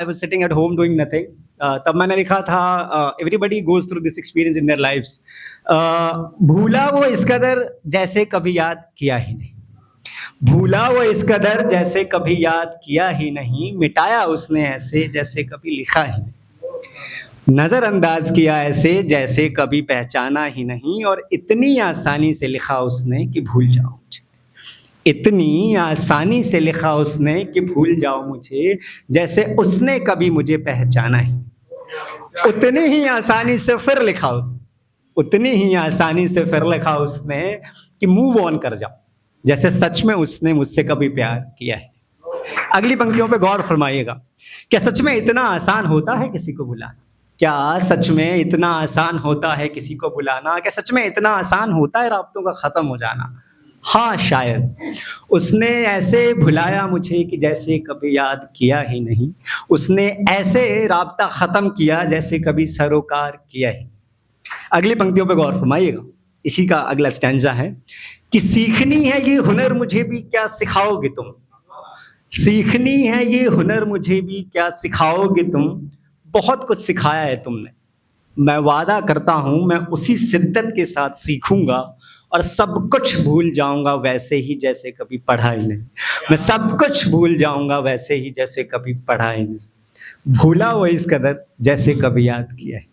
I was sitting at home doing nothing. तब मैंने लिखा था everybody goes through this experience in their lives. भूला वो इस कदर जैसे कभी याद किया ही नहीं. भूला वो इस कदर जैसे कभी याद किया ही नहीं. मिटाया उसने ऐसे जैसे कभी लिखा ही नहीं. नज़रअंदाज किया ऐसे जैसे कभी पहचाना ही नहीं. और इतनी आसानी से लिखा उसने कि भूल जाओ मुझे. इतनी आसानी से लिखा उसने कि भूल जाओ मुझे, जैसे उसने कभी मुझे पहचाना ही. उतनी ही आसानी से फिर लिखा उसने, उतनी ही आसानी से फिर लिखा उसने कि मूव ऑन कर जाओ, जैसे सच में उसने मुझसे कभी प्यार किया है. अगली पंक्तियों पे गौर फरमाइएगा. क्या सच में इतना आसान होता है किसी को बुलाना? क्या सच में इतना आसान होता है किसी को बुलाना? क्या सच में इतना आसान होता है राब्तों का ख़त्म हो जाना? हाँ शायद. उसने ऐसे भुलाया मुझे कि जैसे कभी याद किया ही नहीं. उसने ऐसे राब्ता ख़त्म किया जैसे कभी सरोकार किया ही. अगली पंक्तियों पे गौर फरमाइएगा. इसी का अगला स्टैंजा है कि सीखनी है ये हुनर मुझे भी क्या सिखाओगे तुम. सीखनी है ये हुनर मुझे भी क्या सिखाओगे तुम. बहुत कुछ सिखाया है तुमने. मैं वादा करता हूँ मैं उसी शिद्दत के साथ सीखूंगा और सब कुछ भूल जाऊंगा वैसे ही जैसे कभी पढ़ा ही नहीं. मैं सब कुछ भूल जाऊंगा वैसे ही जैसे कभी पढ़ा ही नहीं. भूला वो इस कदर जैसे कभी याद किया है.